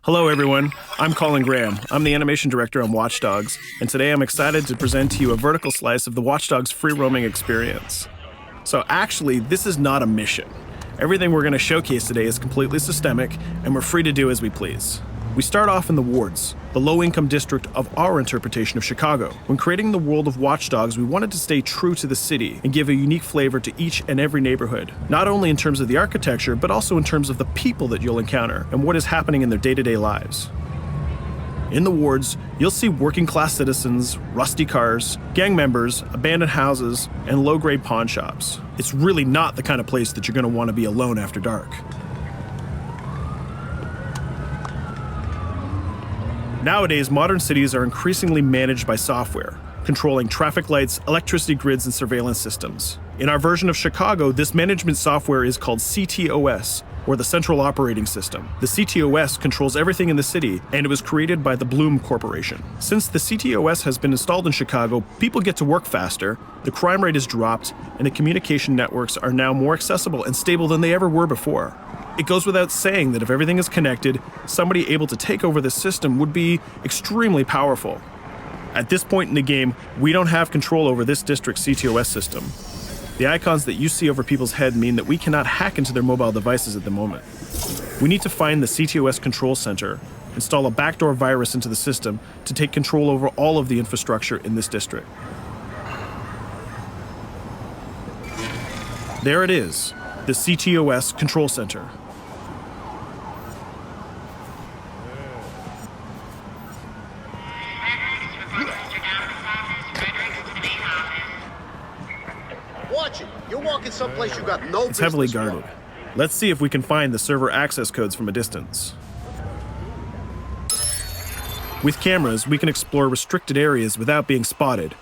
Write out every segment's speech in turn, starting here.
Hello everyone, I'm Colin Graham. I'm the animation director on Watch Dogs, and today I'm excited to present to you a vertical slice of the Watch Dogs free roaming experience. So actually, this is not a mission. Everything we're going to showcase today is completely systemic, and we're free to do as we please. We start off in the wards, the low-income district of our interpretation of Chicago. When creating the world of Watch Dogs, we wanted to stay true to the city and give a unique flavor to each and every neighborhood, not only in terms of the architecture, but also in terms of the people that you'll encounter and what is happening in their day-to-day lives. In the wards, you'll see working-class citizens, rusty cars, gang members, abandoned houses, and low-grade pawn shops. It's really not the kind of place that you're going to want to be alone after dark. Nowadays, modern cities are increasingly managed by software, controlling traffic lights, electricity grids, and surveillance systems. In our version of Chicago, this management software is called CTOS, or the Central Operating System. The CTOS controls everything in the city, and it was created by the Bloom Corporation. Since the CTOS has been installed in Chicago, people get to work faster, the crime rate has dropped, and the communication networks are now more accessible and stable than they ever were before. It goes without saying that if everything is connected, somebody able to take over the system would be extremely powerful. At this point in the game, we don't have control over this district's CTOS system. The icons that you see over people's head mean that we cannot hack into their mobile devices at the moment. We need to find the CTOS control center, install a backdoor virus into the system to take control over all of the infrastructure in this district. There it is, the CTOS control center. Watch it. You're walking someplace you got no business. It's heavily guarded. Let's see if we can find the server access codes from a distance. With cameras, we can explore restricted areas without being spotted,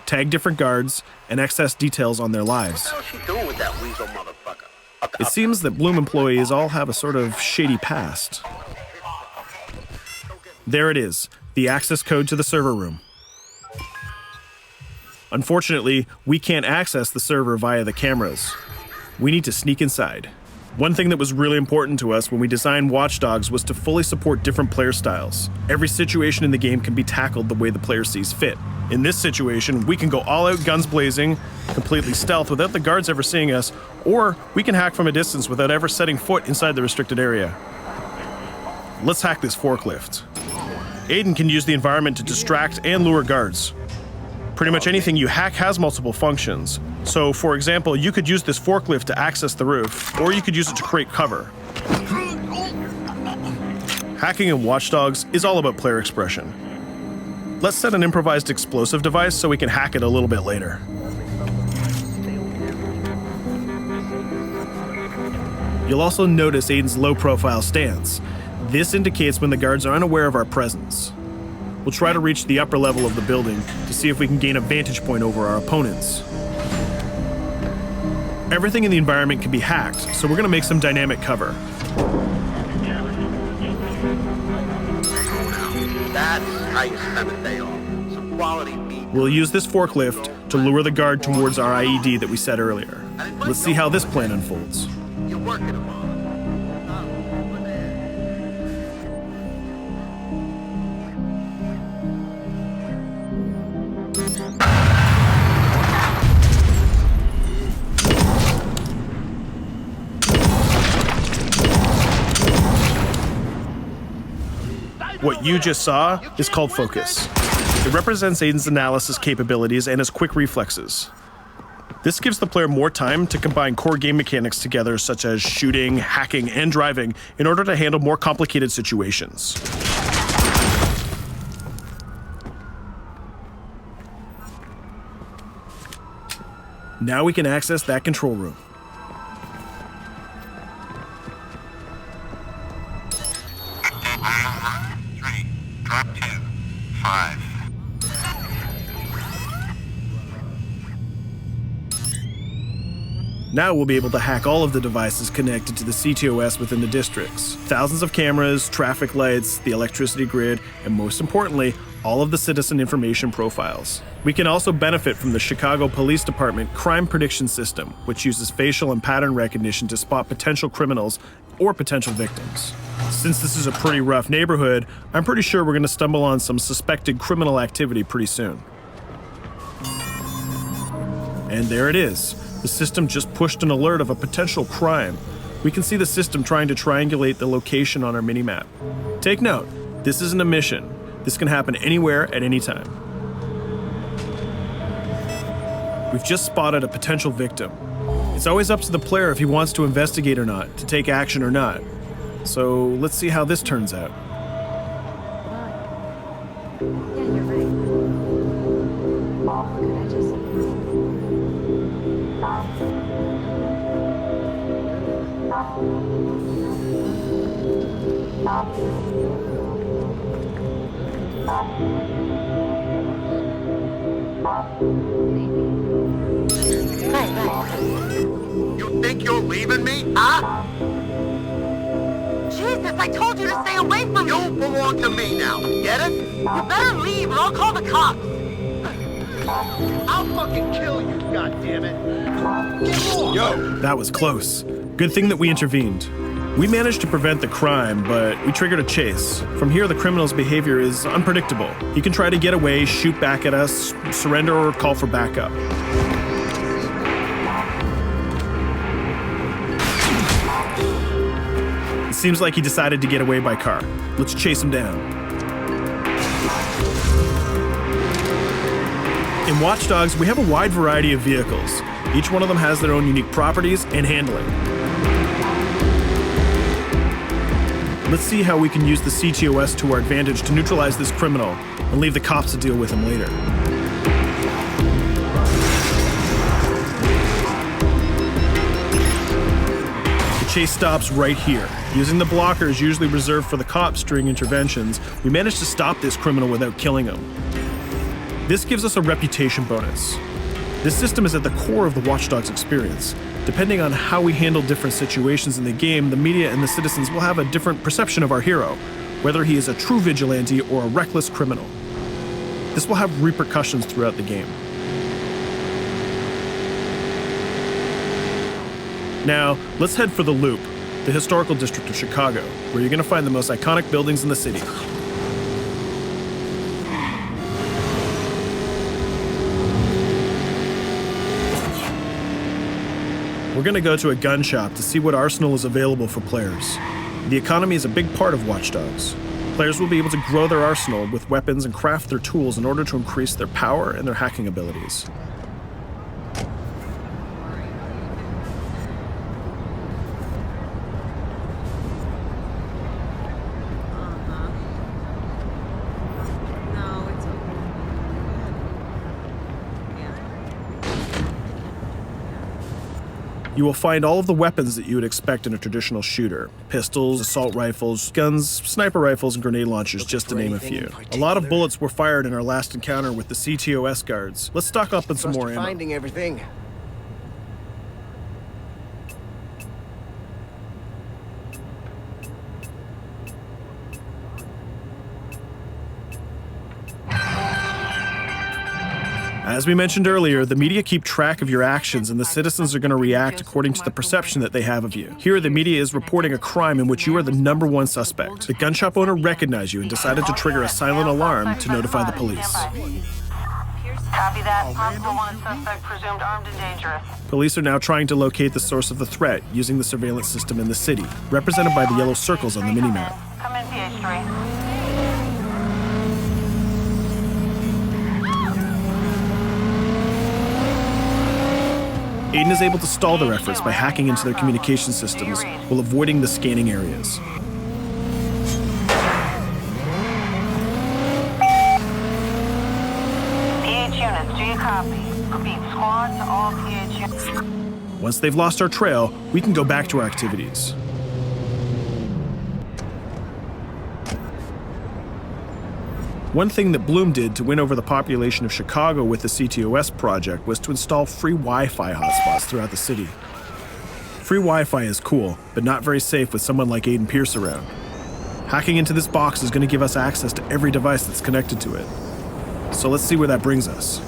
tag different guards, and access details on their lives. What the hell is she doing with that weasel motherfucker? It seems that Bloom employees all have a sort of shady past. There it is, the access code to the server room. Unfortunately, we can't access the server via the cameras. We need to sneak inside. One thing that was really important to us when we designed Watch Dogs was to fully support different player styles. Every situation in the game can be tackled the way the player sees fit. In this situation, we can go all out guns blazing, completely stealth without the guards ever seeing us, or we can hack from a distance without ever setting foot inside the restricted area. Let's hack this forklift. Aiden can use the environment to distract and lure guards. Pretty much anything you hack has multiple functions. So, for example, you could use this forklift to access the roof, or you could use it to create cover. Hacking in Watch Dogs is all about player expression. Let's set an improvised explosive device so we can hack it a little bit later. You'll also notice Aiden's low-profile stance. This indicates when the guards are unaware of our presence. We'll try to reach the upper level of the building to see if we can gain a vantage point over our opponents. Everything in the environment can be hacked, so we're going to make some dynamic cover. That's how you spend a day off. Some quality meat. We'll use this forklift to lure the guard towards our IED that we set earlier. Let's see how this plan unfolds. You're working them on. What you just saw is called focus. It represents Aiden's analysis capabilities and his quick reflexes. This gives the player more time to combine core game mechanics together, such as shooting, hacking, and driving, in order to handle more complicated situations. Now we can access that control room. Drop 2, 5. Now we'll be able to hack all of the devices connected to the CTOS within the districts. Thousands of cameras, traffic lights, the electricity grid, and most importantly, all of the citizen information profiles. We can also benefit from the Chicago Police Department Crime Prediction System, which uses facial and pattern recognition to spot potential criminals or potential victims. Since this is a pretty rough neighborhood, I'm pretty sure we're going to stumble on some suspected criminal activity pretty soon. And there it is. The system just pushed an alert of a potential crime. We can see the system trying to triangulate the location on our minimap. Take note, this isn't a mission. This can happen anywhere at any time. We've just spotted a potential victim. It's always up to the player if he wants to investigate or not, to take action or not. So let's see how this turns out. Yeah, you're right. Could I just... Right. You think you're leaving me? Huh? Jesus, I told you to stay away from me! You belong to me now. Get it? You better leave or I'll call the cops! I'll fucking kill you, goddammit. Get off! Yo! That was close. Good thing that we intervened. We managed to prevent the crime, but we triggered a chase. From here, the criminal's behavior is unpredictable. He can try to get away, shoot back at us, surrender, or call for backup. It seems like he decided to get away by car. Let's chase him down. In Watch Dogs, we have a wide variety of vehicles. Each one of them has their own unique properties and handling. Let's see how we can use the CTOS to our advantage to neutralize this criminal and leave the cops to deal with him later. The chase stops right here. Using the blockers usually reserved for the cops during interventions, we managed to stop this criminal without killing him. This gives us a reputation bonus. This system is at the core of the Watch Dogs experience. Depending on how we handle different situations in the game, the media and the citizens will have a different perception of our hero, whether he is a true vigilante or a reckless criminal. This will have repercussions throughout the game. Now, let's head for the Loop, the historical district of Chicago, where you're going to find the most iconic buildings in the city. We're going to go to a gun shop to see what arsenal is available for players. The economy is a big part of Watch Dogs. Players will be able to grow their arsenal with weapons and craft their tools in order to increase their power and their hacking abilities. No, it's okay. You will find all of the weapons that you would expect in a traditional shooter. Pistols, assault rifles, guns, sniper rifles, and grenade launchers, just to name a few. A lot of bullets were fired in our last encounter with the CTOS guards. Let's stock up on some more ammo. Finding everything. As we mentioned earlier, the media keep track of your actions and the citizens are going to react according to the perception that they have of you. Here, the media is reporting a crime in which you are the #1 suspect. The gun shop owner recognized you and decided to trigger a silent alarm to notify the police. Copy that. Possible wanted suspect presumed armed and dangerous. Police are now trying to locate the source of the threat using the surveillance system in the city, represented by the yellow circles on the minimap. Come in, PH3. Aiden is able to stall their efforts by hacking into their communication systems while avoiding the scanning areas. PH units, do you copy? Repeat, squad to all PH units. Once they've lost our trail, we can go back to our activities. One thing that Bloom did to win over the population of Chicago with the CTOS project was to install free Wi-Fi hotspots throughout the city. Free Wi-Fi is cool, but not very safe with someone like Aiden Pierce around. Hacking into this box is going to give us access to every device that's connected to it. So let's see where that brings us.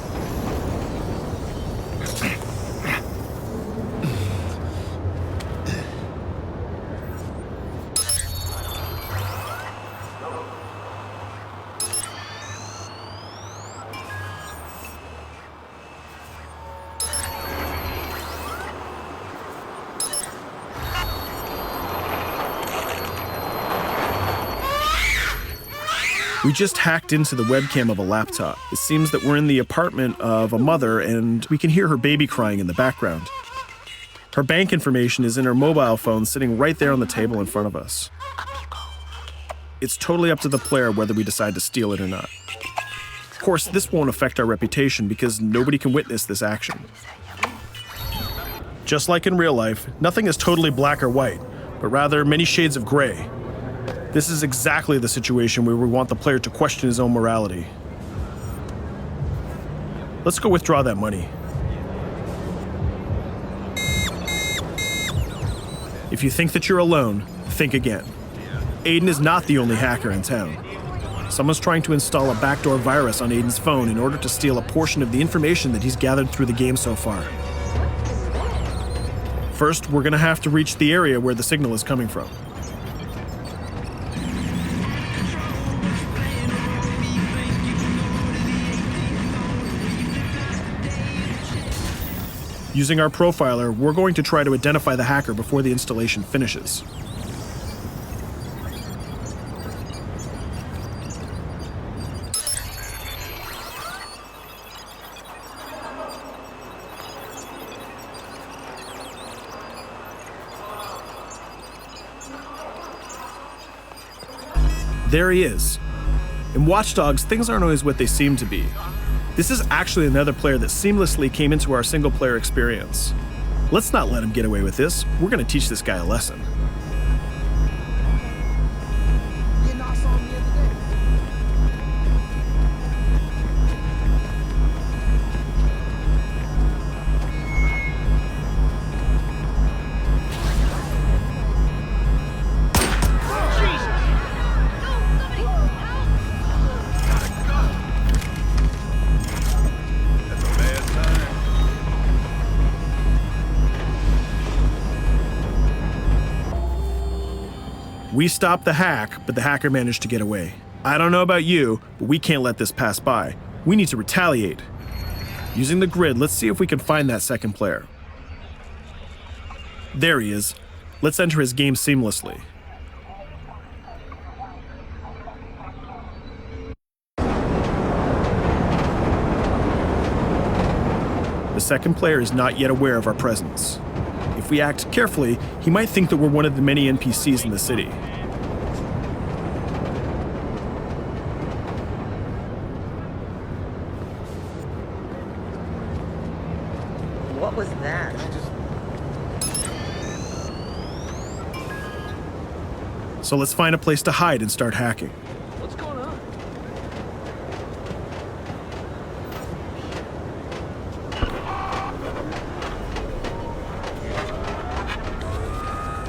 We just hacked into the webcam of a laptop. It seems that we're in the apartment of a mother and we can hear her baby crying in the background. Her bank information is in her mobile phone sitting right there on the table in front of us. It's totally up to the player whether we decide to steal it or not. Of course, this won't affect our reputation because nobody can witness this action. Just like in real life, nothing is totally black or white, but rather many shades of gray. This is exactly the situation where we want the player to question his own morality. Let's go withdraw that money. If you think that you're alone, think again. Aiden is not the only hacker in town. Someone's trying to install a backdoor virus on Aiden's phone in order to steal a portion of the information that he's gathered through the game so far. First, we're gonna have to reach the area where the signal is coming from. Using our profiler, we're going to try to identify the hacker before the installation finishes. There he is. In Watch Dogs, things aren't always what they seem to be. This is actually another player that seamlessly came into our single-player experience. Let's not let him get away with this. We're gonna teach this guy a lesson. We stopped the hack, but the hacker managed to get away. I don't know about you, but we can't let this pass by. We need to retaliate. Using the grid, let's see if we can find that second player. There he is. Let's enter his game seamlessly. The second player is not yet aware of our presence. If we act carefully, he might think that we're one of the many NPCs in the city. What was that? So let's find a place to hide and start hacking. What's going on?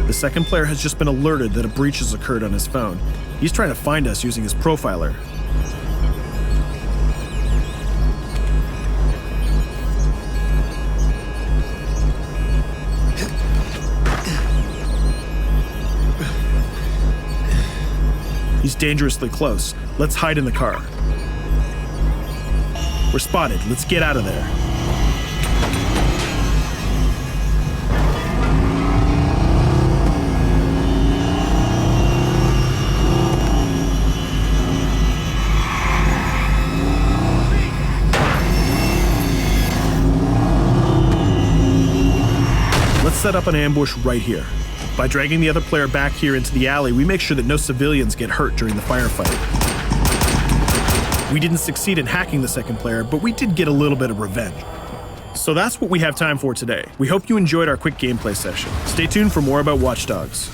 The second player has just been alerted that a breach has occurred on his phone. He's trying to find us using his profiler. He's dangerously close. Let's hide in the car. We're spotted. Let's get out of there. Let's set up an ambush right here. By dragging the other player back here into the alley, we make sure that no civilians get hurt during the firefight. We didn't succeed in hacking the second player, but we did get a little bit of revenge. So that's what we have time for today. We hope you enjoyed our quick gameplay session. Stay tuned for more about Watch Dogs.